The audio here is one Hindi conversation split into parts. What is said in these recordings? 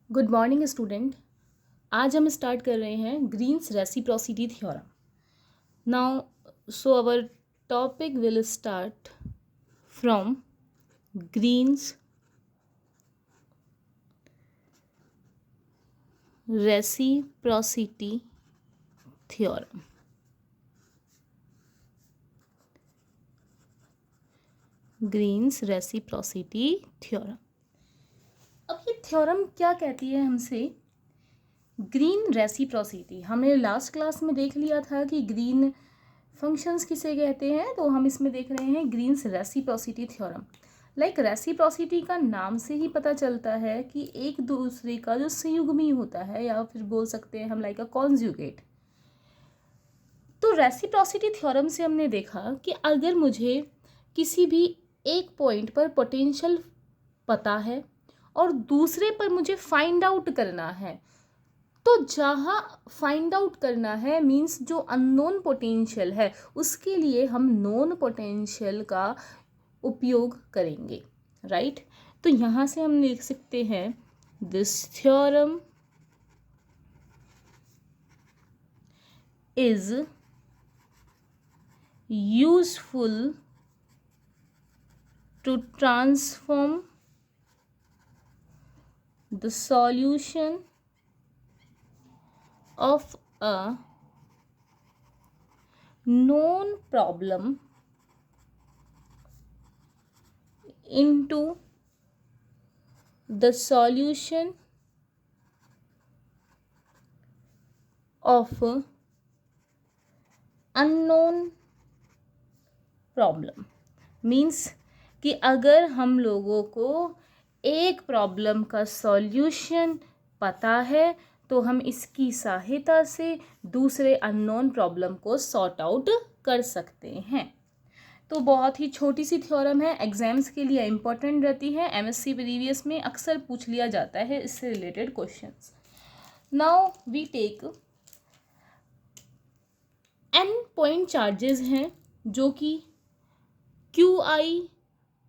Good morning student. आज हम स्टार्ट कर रहे हैं Green's reciprocity theorem. Now so our topic will start from Green's reciprocity theorem. Green's reciprocity theorem. अब ये थ्योरम क्या कहती है हमसे? ग्रीन रेसिप्रोसिटी हमने लास्ट क्लास में देख लिया था कि ग्रीन फंक्शंस किसे कहते हैं, तो हम इसमें देख रहे हैं Green's reciprocity theorem. Like reciprocity का नाम से ही पता चलता है कि एक दूसरे का जो संयुग्मी होता है, या फिर बोल सकते हैं हम लाइक अ कॉन्जुगेट। तो रेसिप्रोसिटी थ्योरम से हमने देखा कि अगर मुझे किसी भी एक पॉइंट पर पोटेंशियल पता है और दूसरे पर मुझे फाइंड आउट करना है, तो जहाँ फाइंड आउट करना है मीन्स जो अननोन पोटेंशियल है उसके लिए हम नोन पोटेंशियल का उपयोग करेंगे, राइट। तो यहाँ से हम लिख सकते हैं this theorem is useful to transform the solution of a known problem into the solution of a unknown problem। Means कि अगर हम लोगों को एक प्रॉब्लम का सॉल्यूशन पता है तो हम इसकी सहायता से दूसरे अननोन प्रॉब्लम को सॉर्ट आउट कर सकते हैं। तो बहुत ही छोटी सी थ्योरम है, एग्जाम्स के लिए इम्पोर्टेंट रहती है, एमएससी प्रीवियस में अक्सर पूछ लिया जाता है इससे related questions. Now we take N point charges हैं जो कि क्यू आई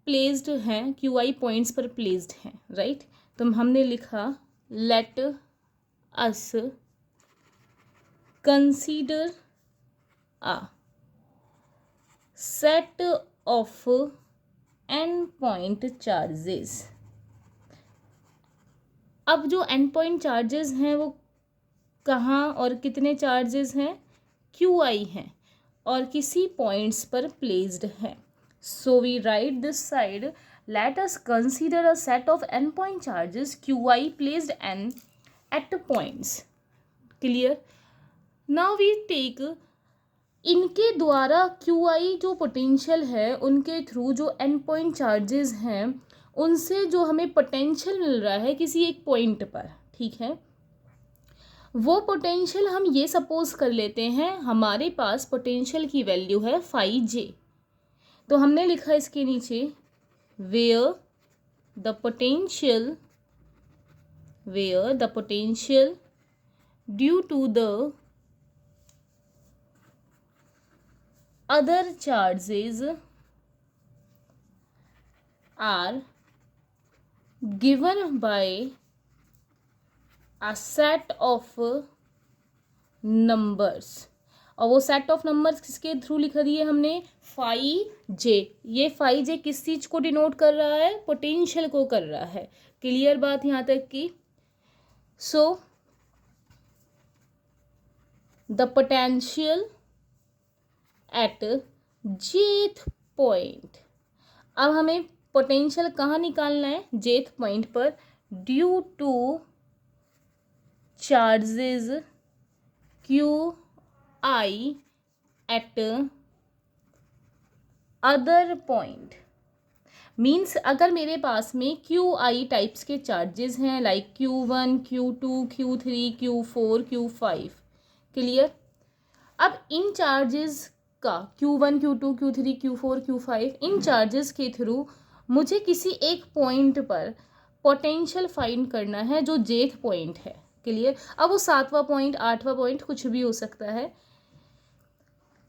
प्लेस्ड हैं, क्यू आई पॉइंट्स पर प्लेस्ड हैं, राइट। तो हमने लिखा let us consider a set of endpoint charges। अब जो endpoint charges हैं वो कहाँ और कितने charges हैं? QI हैं और किसी points पर placed हैं। So we write this side, let us consider a set of endpoint charges QI placed at points। Clear? Now we take इनके द्वारा QI जो पोटेंशियल है उनके थ्रू जो एंड पॉइंट चार्जेस हैं उनसे जो हमें पोटेंशियल मिल रहा है किसी एक पॉइंट पर, ठीक है। वो पोटेंशियल हम ये सपोज कर लेते हैं हमारे पास पोटेंशियल की वैल्यू है फाई जे। तो हमने लिखा इसके नीचे where the potential due to the other charges are given by a set of numbers। और वो सेट ऑफ नंबर्स किसके थ्रू लिखा दिए हमने? फाई जे। ये फाई जे किस चीज को डिनोट कर रहा है? पोटेंशियल को कर रहा है। क्लियर बात यहाँ तक की? So the potential at jth point। अब हमें पोटेंशियल कहाँ निकालना है? jth पॉइंट पर, due two charges Q I eight other point. Means अगर मेरे पास में क्यू आई टाइप्स के चार्जेस हैं like Q1, Q2, Q3, Q4, Q5। Clear? अब इन चार्जेस का Q1, Q2, Q3, Q4, Q5 इन चार्जेस के थ्रू मुझे किसी एक पॉइंट पर पोटेंशियल फाइंड करना है जो जेथ पॉइंट है। क्लियर? अब वो 7वां पॉइंट, 8वां पॉइंट कुछ भी हो सकता है।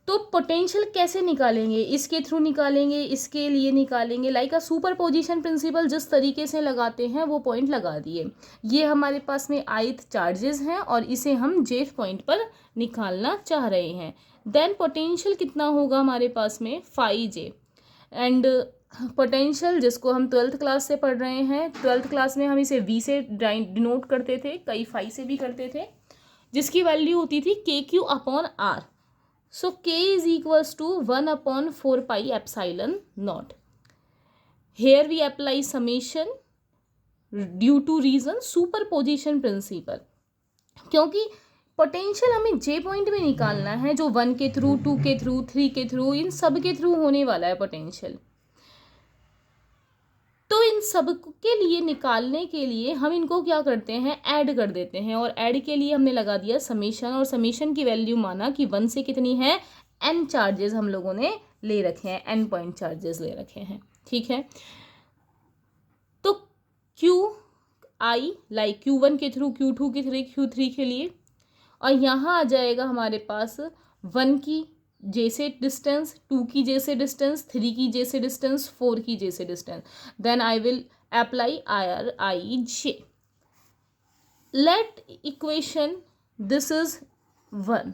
तो पोटेंशियल कैसे निकालेंगे, इसके थ्रू निकालेंगे, इसके लिए निकालेंगे, like a superposition principle जिस तरीके से लगाते हैं वो पॉइंट लगा दिए। ये हमारे पास में ith चार्जेस हैं और इसे हम j पॉइंट पर निकालना चाह रहे हैं। देन पोटेंशियल कितना होगा हमारे पास में 5j, एंड पोटेंशियल जिसको हम 12th क्लास से पढ़ रहे हैं, 12th क्लास में हम इसे v से डिनोट करते थे, कई 5 से भी करते थे, जिसकी वैल्यू होती थी KQ/R। So K is equals to 1/4 pi epsilon naught. Here we apply summation due to reason superposition principle, क्योंकि पोटेंशियल हमें J पॉइंट में निकालना है जो 1 के थ्रू, 2 के थ्रू, 3 के थ्रू, इन सब के थ्रू होने वाला है पोटेंशियल। तो इन सब के लिए निकालने के लिए हम इनको क्या करते हैं, ऐड कर देते हैं, और ऐड के लिए हमने लगा दिया समेशन, और समेशन की वैल्यू माना कि 1 से कितनी है, n चार्जेस हम लोगों ने ले रखे हैं, n पॉइंट चार्जेस ले रखे हैं, ठीक है। तो QI लाइक Q1 के थ्रू, Q2 के थ्रू, Q3 के लिए, और यहाँ आ जाएगा हमारे पास 1 की J से डिस्टेंस, 2 की J से डिस्टेंस, 3 की J से डिस्टेंस, 4 की J से distance. Then I will apply RIJ। Let equation this is 1।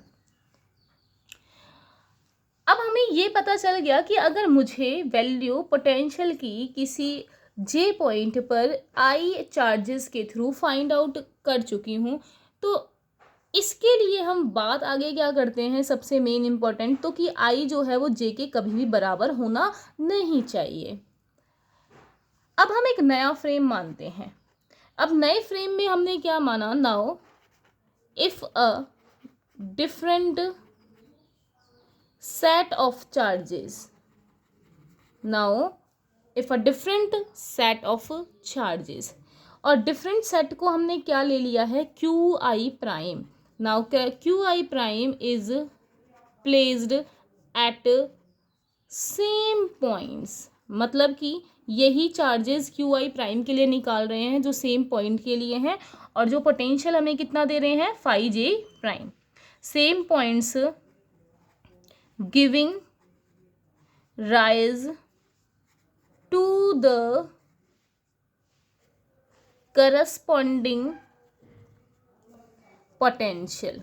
अब हमें ये पता चल गया कि अगर मुझे वैल्यू पोटेंशियल की किसी J पॉइंट पर I चार्जेस के थ्रू फाइंड आउट कर चुकी हूँ, तो इसके लिए हम बात आगे क्या करते हैं, सबसे मेन इम्पॉर्टेंट, तो कि I जो है वो J के कभी भी बराबर होना नहीं चाहिए। अब हम एक नया फ्रेम मानते हैं। अब नए फ्रेम में हमने क्या माना, now if a different set of charges, now if a different set of charges, और डिफरेंट सेट को हमने क्या ले लिया है, QI prime. Now QI prime is placed at same points, मतलब कि यही चार्जेस QI प्राइम के लिए निकाल रहे हैं जो सेम पॉइंट के लिए हैं, और जो पोटेंशियल हमें कितना दे रहे हैं, 5J prime. Same points giving rise to the corresponding potential,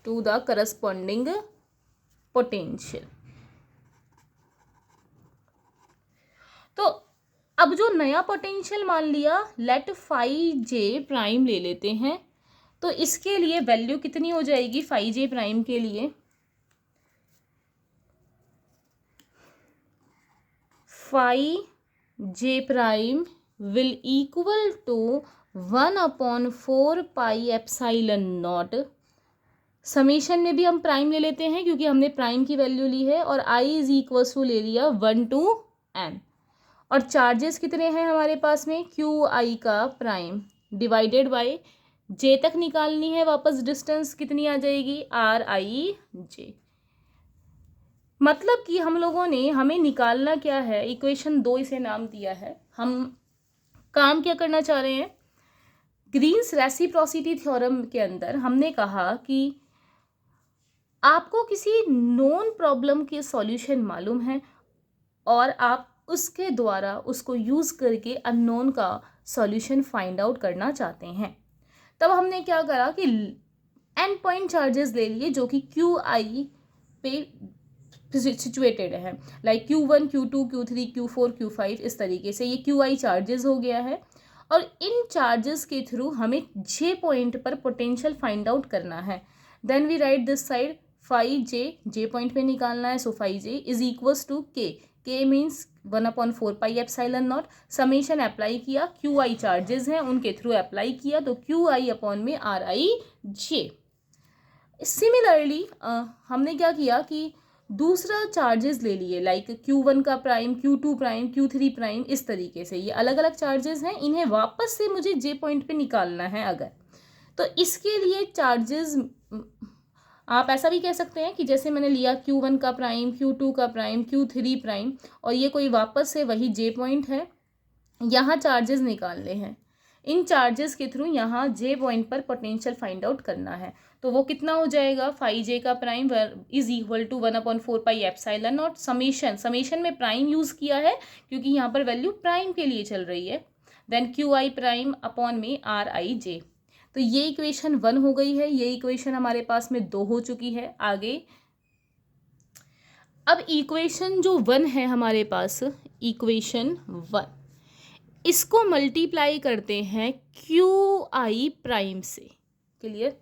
to the corresponding potential। तो अब जो नया पोटेंशियल मान लिया, लेट 5J प्राइम ले लेते हैं, तो इसके लिए वैल्यू कितनी हो जाएगी 5J प्राइम के लिए, 5J prime will equal to 1/4 pi epsilon naught। Summation में भी हम प्राइम ले लेते हैं क्योंकि हमने प्राइम की वैल्यू ली है, और I इज इक्वल टू ले लिया 1 to n, और चार्जेस कितने हैं हमारे पास में, QI का प्राइम डिवाइडेड बाय J तक निकालनी है, वापस डिस्टेंस कितनी आ जाएगी, RIJ। मतलब कि हम लोगों ने, हमें निकालना क्या है, इक्वेशन 2 इसे नाम दिया है। हम काम क्या करना चाह रहे हैं, ग्रीन्स रेसिप्रोसिटी थ्योरम के अंदर हमने कहा कि आपको किसी नोन प्रॉब्लम के सॉल्यूशन मालूम है और आप उसके द्वारा उसको यूज़ करके अननोन का सॉल्यूशन फाइंड आउट करना चाहते हैं। तब हमने क्या करा कि n पॉइंट चार्जेस ले लिए जो कि QI पे सिचुएटेड है, like Q1, Q2, Q3, Q4, Q5, इस तरीके से ये QI चार्जेस हो गया है, और इन चार्जेस के थ्रू हमें J पॉइंट पर पोटेंशियल फाइंड आउट करना है। Then we write this side 5J, J point पे निकालना है, so 5J is equals to K means 1/4 pi epsilon nought. Summation apply किया, QI चार्जेस हैं उनके थ्रू अप्लाई किया, तो QI अपॉन में RIJ। सिमिलरली हमने क्या किया कि दूसरा चार्जेस ले लिए, लाइक Q1 का prime, Q2 prime, Q3 prime, इस तरीके से ये अलग अलग चार्जेस हैं, इन्हें वापस से मुझे J पॉइंट पे निकालना है अगर, तो इसके लिए चार्जेस आप ऐसा भी कह सकते हैं कि जैसे मैंने लिया Q1 का प्राइम, Q2 का प्राइम, Q3 प्राइम, और ये कोई वापस से वही J पॉइंट है, यहाँ चार्जेस निकालने हैं। इन चार्जेस के थ्रू यहाँ जे पॉइंट पर पोटेंशियल फाइंड आउट करना है। तो वो कितना हो जाएगा, फाई जे का prime is equal to 1/4 pi epsilon nought summation में प्राइम यूज़ किया है क्योंकि यहाँ पर वैल्यू प्राइम के लिए चल रही है, then Q I prime upon में आर आई जे। तो ये इक्वेशन 1 हो गई है, ये इक्वेशन हमारे पास में 2 हो चुकी है। आगे अब इक्वेशन जो 1 है हमारे पास, इक्वेशन 1, इसको मल्टीप्लाई करते हैं क्यू आई प्राइम से, क्लियर।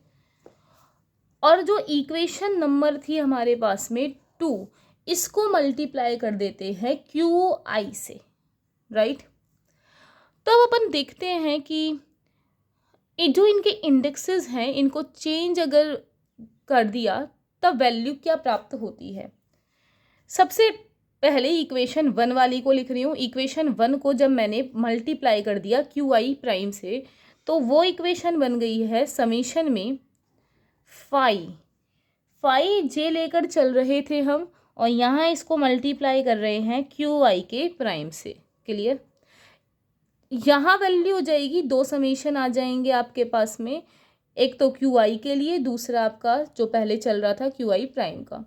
और जो इक्वेशन नंबर थी हमारे पास में 2, इसको मल्टीप्लाई कर देते हैं क्यू आई से, राइट। तो अब अपन देखते हैं कि ये जो इनके इंडेक्सेस हैं इनको चेंज अगर कर दिया तब वैल्यू क्या प्राप्त होती है। सबसे पहले इक्वेशन 1 वाली को लिख रही हूँ। इक्वेशन 1 को जब मैंने मल्टीप्लाई कर दिया क्यू आई प्राइम से तो वो इक्वेशन बन गई है समेशन में फाई जे लेकर चल रहे थे हम और यहाँ इसको मल्टीप्लाई कर रहे हैं क्यू आई के प्राइम से, क्लियर। यहाँ वैल्यू हो जाएगी, 2 समेशन आ जाएंगे आपके पास में, एक तो क्यू आई के लिए, दूसरा आपका जो पहले चल रहा था क्यू आई प्राइम का।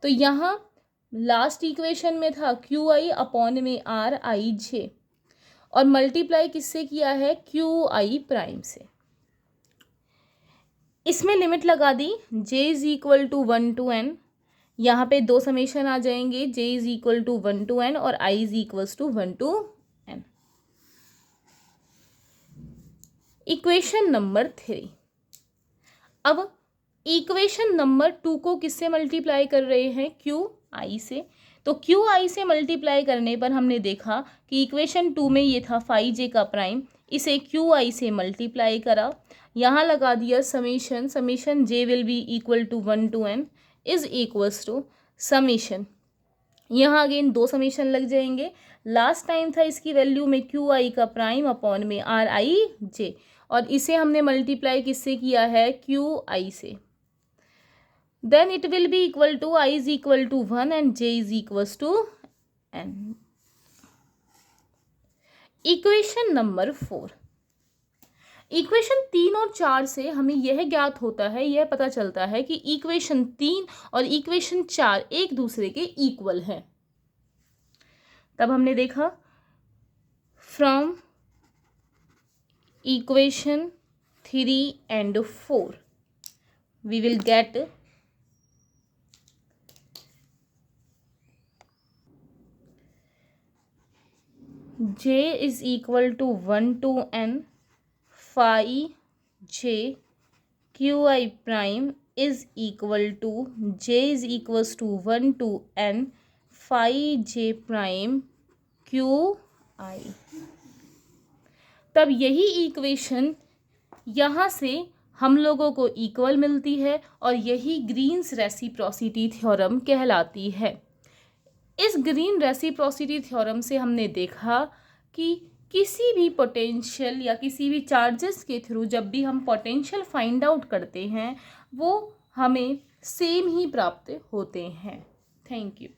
तो यहाँ लास्ट इक्वेशन में था क्यू आई अपॉन में आर आई जे और मल्टीप्लाई किससे किया है, क्यू आई प्राइम से। इसमें लिमिट लगा दी, j is equal to 1 to n, यहाँ पे 2 समेशन आ जाएंगे, j is equal to 1 to n और i is equals to 1 to n। Equation number 3, अब इक्वेशन नंबर 2 को किससे मल्टीप्लाई कर रहे हैं, क्यू आई से। तो क्यू आई से मल्टीप्लाई करने पर हमने देखा कि इक्वेशन 2 में ये था फाई जे का प्राइम, इसे क्यू आई से मल्टीप्लाई करा, यहाँ लगा दिया summation j will be equal to 1 to n is equals to summation, यहाँ अगेन 2 समेशन लग जाएंगे। लास्ट टाइम था इसकी वैल्यू में क्यू आई का प्राइम अपॉन में आर आई जे और इसे हमने मल्टीप्लाई किससे किया है, क्यू आई से। Then it will be equal to i is equal to 1 and j is equals to n। Equation number 4, equation 3 और 4 से हमें यह ज्ञात होता है, यह पता चलता है कि इक्वेशन 3 और इक्वेशन 4 एक दूसरे के इक्वल हैं। तब हमने देखा from equation 3 and 4 we will get j is equal to 1 to n phi j q I prime is equal to j is equals to 1 to n phi j prime q I। तब यही इक्वेशन यहाँ से हम लोगों को इक्वल मिलती है और यही ग्रीन्स रेसिप्रोसिटी थ्योरम कहलाती है। इस ग्रीन रेसिप्रोसिटी थ्योरम से हमने देखा कि किसी भी पोटेंशियल या किसी भी चार्जेस के थ्रू जब भी हम पोटेंशियल फाइंड आउट करते हैं वो हमें सेम ही प्राप्त होते हैं। Thank you.